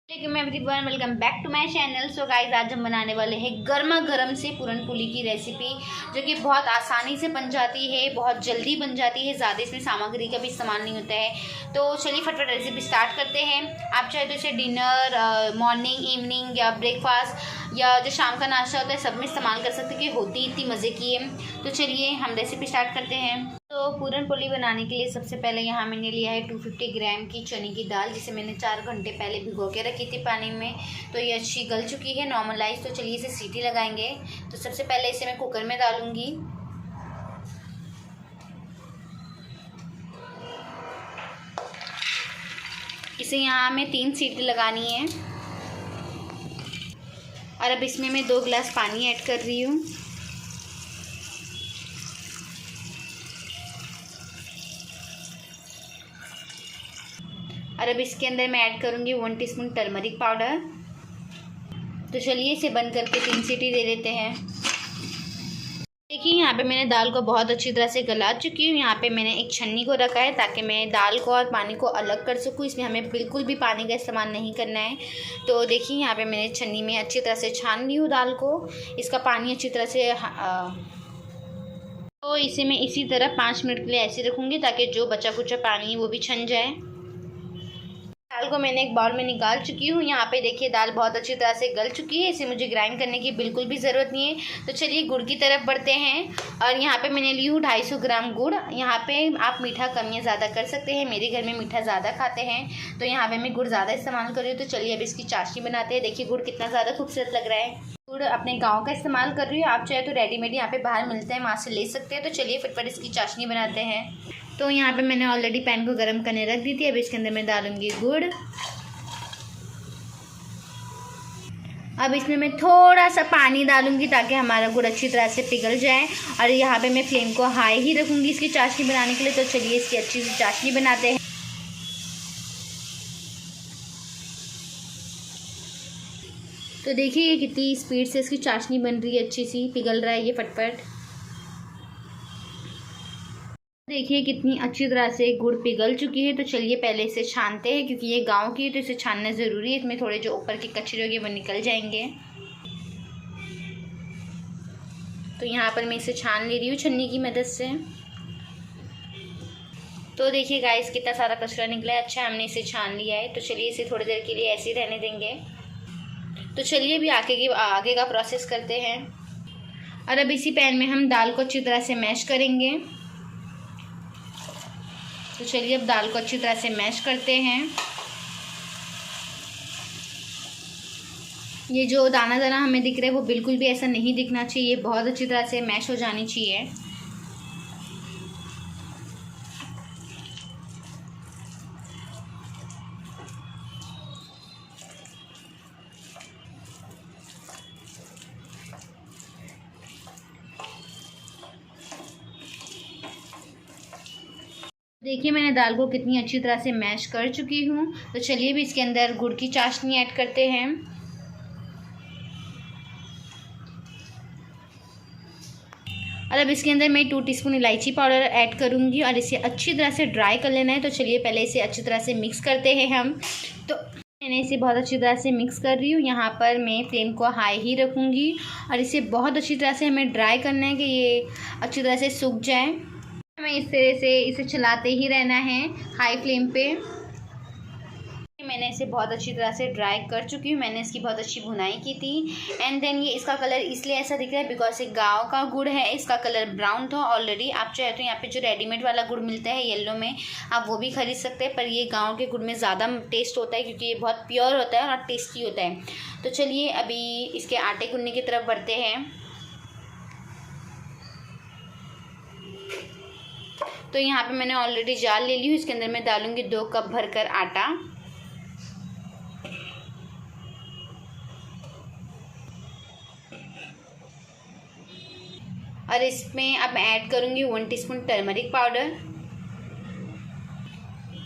Everyone, welcome back to my channel. So guys, आज हम बनाने वाले हैं गर्मा गर्म से पूरन पोली की रेसिपी, जो कि बहुत आसानी से बन जाती है, बहुत जल्दी बन जाती है, ज़्यादा इसमें सामग्री का भी इस्तेमाल नहीं होता है। तो चलिए फटाफट रेसिपी स्टार्ट करते हैं। आप चाहे तो इसे डिनर, मॉर्निंग, इवनिंग या ब्रेकफास्ट या जो शाम का नाश्ता होता है सब में इस्तेमाल कर सकते हैं, कि होती इतनी मज़े की है। तो चलिए हम रेसिपी स्टार्ट करते हैं। तो पूरन पोली बनाने के लिए सबसे पहले यहाँ मैंने लिया है 250 ग्राम की चने की दाल, जिसे मैंने 4 घंटे पहले भिगो के रखी थी पानी में। तो ये अच्छी गल चुकी है, नॉर्मलाइज। तो चलिए इसे सीटी लगाएंगे। तो सबसे पहले इसे मैं कुकर में डालूंगी। इसे यहाँ में 3 सीटी लगानी है। और अब इसमें मैं 2 गिलास पानी ऐड कर रही हूँ। और अब इसके अंदर मैं ऐड करूँगी 1 टीस्पून टर्मरिक पाउडर। तो चलिए इसे बंद करके 3 सीटी दे देते हैं। देखिए यहाँ पे मैंने दाल को बहुत अच्छी तरह से गला चुकी हूँ। यहाँ पे मैंने एक छन्नी को रखा है, ताकि मैं दाल को और पानी को अलग कर सकूँ। इसमें हमें बिल्कुल भी पानी का इस्तेमाल नहीं करना है। तो देखिए यहाँ पे मैंने छन्नी में अच्छी तरह से छान ली हूँ दाल को। इसका पानी अच्छी तरह से तो इसे मैं इसी तरह 5 मिनट के लिए ऐसे रखूँगी, ताकि जो बचा कुचा पानी है वो भी छन जाए। दाल को मैंने एक बाउल में निकाल चुकी हूँ। यहाँ पे देखिए दाल बहुत अच्छी तरह से गल चुकी है। इसे मुझे ग्राइंड करने की बिल्कुल भी ज़रूरत नहीं है। तो चलिए गुड़ की तरफ बढ़ते हैं। और यहाँ पे मैंने ली हूँ 250 ग्राम गुड़। यहाँ पे आप मीठा कम या ज़्यादा कर सकते हैं। मेरे घर में मीठा ज़्यादा खाते हैं, तो यहाँ पे मैं गुड़ ज़्यादा इस्तेमाल कर रही हूँ। तो चलिए अब इसकी चाशनी बनाते हैं। देखिए गुड़ कितना ज़्यादा खूबसूरत लग रहा है। गुड़ अपने गाँव का इस्तेमाल कर रही हूँ। आप चाहे तो रेडीमेड यहाँ पे बाहर मिलते हैं, वहाँ से ले सकते हैं। तो चलिए फटफट इसकी चाशनी बनाते हैं। तो यहाँ पे मैंने ऑलरेडी पैन को गर्म करने रख दी थी। अब इसके अंदर मैं डालूंगी गुड़। अब इसमें मैं थोड़ा सा पानी डालूंगी, ताकि हमारा गुड़ अच्छी तरह से पिघल जाए। और यहाँ पे मैं फ्लेम को हाई ही रखूँगी इसकी चाशनी बनाने के लिए। तो चलिए इसकी अच्छी सी चाशनी बनाते हैं। तो देखिए ये कितनी स्पीड से इसकी चाशनी बन रही है, अच्छी सी पिघल रहा है ये फटफट। देखिए कितनी अच्छी तरह से गुड़ पिघल चुकी है। तो चलिए पहले इसे छानते हैं, क्योंकि ये गांव की है तो इसे छानना ज़रूरी है। इसमें थोड़े जो ऊपर के कचरे होंगे वो निकल जाएंगे। तो यहाँ पर मैं इसे छान ले रही हूँ छन्नी की मदद से। तो देखिए गाइस कितना सारा कचरा निकला है। अच्छा हमने इसे छान लिया है। तो चलिए इसे थोड़ी देर के लिए ऐसे ही रहने देंगे। तो चलिए अभी आगे का प्रोसेस करते हैं। और अब इसी पैन में हम दाल को अच्छी तरह से मैश करेंगे। तो चलिए अब दाल को अच्छी तरह से मैश करते हैं। ये जो दाना दाना हमें दिख रहा है वो बिल्कुल भी ऐसा नहीं दिखना चाहिए, बहुत अच्छी तरह से मैश हो जानी चाहिए। देखिए मैंने दाल को कितनी अच्छी तरह से मैश कर चुकी हूँ। तो चलिए भी इसके अंदर गुड़ की चाशनी ऐड करते हैं। और अब इसके अंदर मैं 2 टीस्पून इलायची पाउडर ऐड करूँगी, और इसे अच्छी तरह से ड्राई कर लेना है। तो चलिए पहले इसे अच्छी तरह से मिक्स करते हैं हम। तो मैंने इसे बहुत अच्छी तरह से मिक्स कर रही हूँ। यहाँ पर मैं फ्लेम को हाई ही रखूँगी, और इसे बहुत अच्छी तरह से हमें ड्राई करना है, कि ये अच्छी तरह से सूख जाए। हमें इस तरह से इसे चलाते ही रहना है हाई फ्लेम पे। मैंने इसे बहुत अच्छी तरह से ड्राई कर चुकी हूँ। मैंने इसकी बहुत अच्छी भुनाई की थी। एंड देन ये इसका कलर इसलिए ऐसा दिख रहा है बिकॉज ये गांव का गुड़ है। इसका कलर ब्राउन था ऑलरेडी। आप चाहे तो यहाँ पे जो रेडीमेड वाला गुड़ मिलता है येलो में, आप वो भी खरीद सकते हैं। पर ये गाँव के गुड़ में ज़्यादा टेस्ट होता है, क्योंकि ये बहुत प्योर होता है और टेस्टी होता है। तो चलिए अभी इसके आटे गूंदने की तरफ बढ़ते हैं। तो यहाँ पे मैंने ऑलरेडी जाल ले ली हूँ। इसके अंदर मैं डालूंगी 2 कप भरकर आटा। और इसमें अब मैं ऐड करूंगी 1 टीस्पून टर्मरिक पाउडर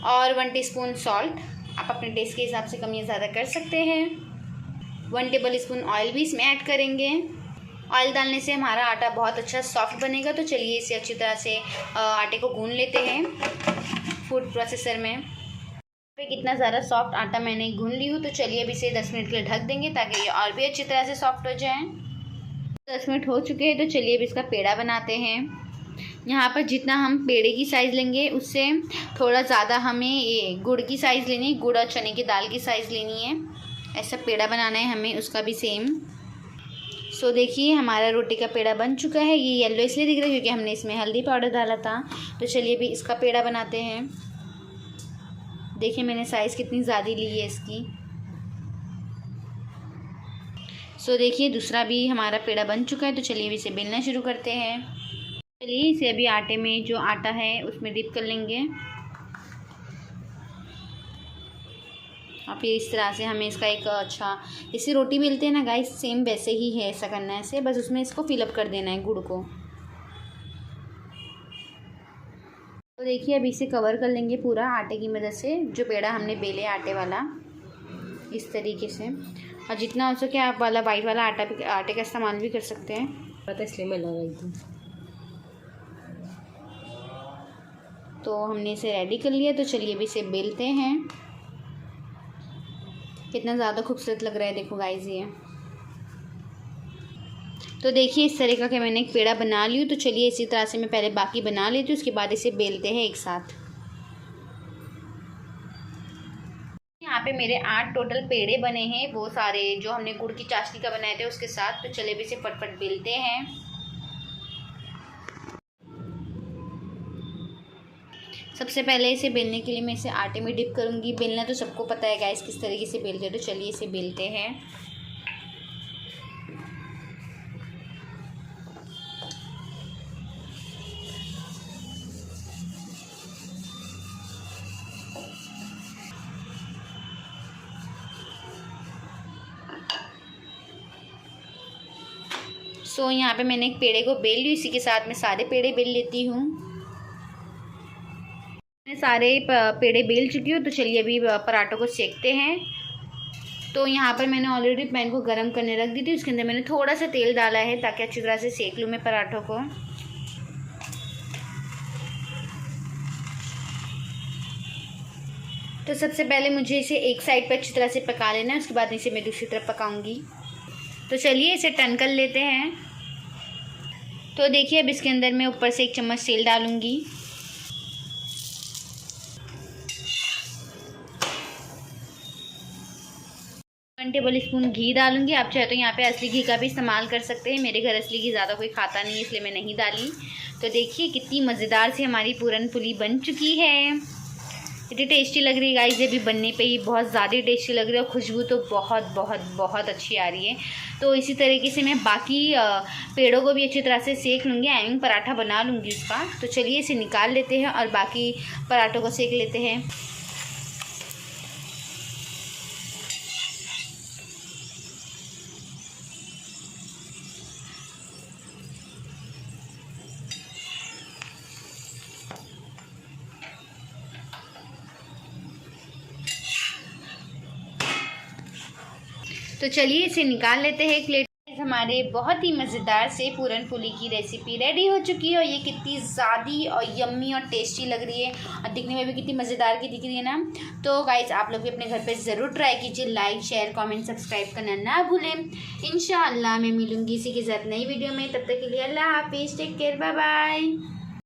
और 1 टीस्पून सॉल्ट। आप अपने टेस्ट के हिसाब से कम या ज़्यादा कर सकते हैं। 1 टेबल स्पून ऑयल भी इसमें ऐड करेंगे। ऑयल डालने से हमारा आटा बहुत अच्छा सॉफ्ट बनेगा। तो चलिए इसे अच्छी तरह से आटे को गूंद लेते हैं फूड प्रोसेसर में। कितना ज़्यादा सॉफ्ट आटा मैंने गूंद ली हूँ। तो चलिए अब इसे 10 मिनट के लिए ढक देंगे ताकि ये और भी अच्छी तरह से सॉफ्ट हो जाए। 10 मिनट हो चुके हैं, तो चलिए अब इसका पेड़ा बनाते हैं। यहाँ पर जितना हम पेड़े की साइज़ लेंगे उससे थोड़ा ज़्यादा हमें ये गुड़ की साइज़ लेनी है, गुड़ और चने की दाल की साइज़ लेनी है। ऐसा पेड़ा बनाना है हमें, उसका भी सेम। सो देखिए हमारा रोटी का पेड़ा बन चुका है। ये येलो इसलिए दिख रहा है क्योंकि हमने इसमें हल्दी पाउडर डाला था। तो चलिए अभी इसका पेड़ा बनाते हैं। देखिए मैंने साइज़ कितनी ज़्यादा ली है इसकी। सो देखिए दूसरा भी हमारा पेड़ा बन चुका है। तो चलिए अभी इसे बेलना शुरू करते हैं। चलिए इसे अभी आटे में, जो आटा है उसमें डिप कर लेंगे। और फिर इस तरह से हमें इसका एक अच्छा, जैसे रोटी बेलते हैं ना गाइस, सेम वैसे ही है। ऐसा करना है ऐसे, बस उसमें इसको फिलअप कर देना है गुड़ को। तो देखिए अभी इसे कवर कर लेंगे पूरा आटे की मदद से, जो पेड़ा हमने बेले आटे वाला, इस तरीके से। और जितना हो सके आप वाला वाइट वाला आटे का इस्तेमाल भी कर सकते हैं। पता इसलिए मैं लगाई थी। तो हमने इसे रेडी कर लिया। तो चलिए अभी इसे बेलते हैं। कितना ज़्यादा खूबसूरत लग रहा है, देखो गाइस ये। तो देखिए इस तरीके का मैंने एक पेड़ा बना ली हूँ। तो चलिए इसी तरह से मैं पहले बाकी बना लेती हूँ, उसके बाद इसे बेलते हैं एक साथ। यहाँ पे मेरे 8 टोटल पेड़े बने हैं, वो सारे जो हमने गुड़ की चाशनी का बनाए थे उसके साथ। तो चलिए भी इसे फटफट बेलते हैं। सबसे पहले इसे बेलने के लिए मैं इसे आटे में डिप करूँगी। बेलना तो सबको पता है गाइस किस तरीके से बेलते हैं। तो चलिए इसे बेलते हैं। सो यहाँ पे मैंने एक पेड़े को बेल ली, इसी के साथ मैं सारे पेड़े बेल लेती हूँ। मैं सारे पेड़े बेल चुकी हूँ। तो चलिए अभी पराठों को सेकते हैं। तो यहाँ पर मैंने ऑलरेडी पैन को गर्म करने रख दी थी, उसके अंदर मैंने थोड़ा सा तेल डाला है ताकि अच्छी तरह से सेक लूँ मैं पराठों को। तो सबसे पहले मुझे इसे एक साइड पर अच्छी तरह से पका लेना है, उसके बाद इसे मैं दूसरी तरफ पकाऊंगी। तो चलिए इसे टर्न कर लेते हैं। तो देखिए अब इसके अंदर मैं ऊपर से 1 चम्मच तेल डालूंगी। 1 टेबल स्पून घी डालूंगी। आप चाहे तो यहाँ पे असली घी का भी इस्तेमाल कर सकते हैं। मेरे घर असली घी ज़्यादा कोई खाता नहीं है, इसलिए मैं नहीं डाली। तो देखिए कितनी मज़ेदार सी हमारी पूरन पुली बन चुकी है। इतनी टेस्टी लग रही है गाइस, ये भी बनने पे ही बहुत ज़्यादा टेस्टी लग रही है और खुशबू तो बहुत बहुत बहुत अच्छी आ रही है। तो इसी तरीके से मैं बाकी पेड़ों को भी अच्छी तरह से सेक लूँगी। आई पराठा बना लूँगी उसका। तो चलिए इसे निकाल लेते हैं और बाकी पराठों को सेक लेते हैं। तो चलिए इसे निकाल लेते हैं एक प्लेट। हमारे बहुत ही मज़ेदार से पूरन पुली की रेसिपी रेडी हो चुकी है। और ये कितनी ज़्यादा और यम्मी और टेस्टी लग रही है और दिखने में भी कितनी मज़ेदार की दिख रही है ना। तो गाइस आप लोग भी अपने घर पे ज़रूर ट्राई कीजिए। लाइक शेयर कमेंट सब्सक्राइब करना ना भूलें। इंशाअल्लाह मैं मिलूँगी इसी के साथ नई वीडियो में। तब तक के लिए अल्लाह हाफिज़, टेक केयर, बाय बाय।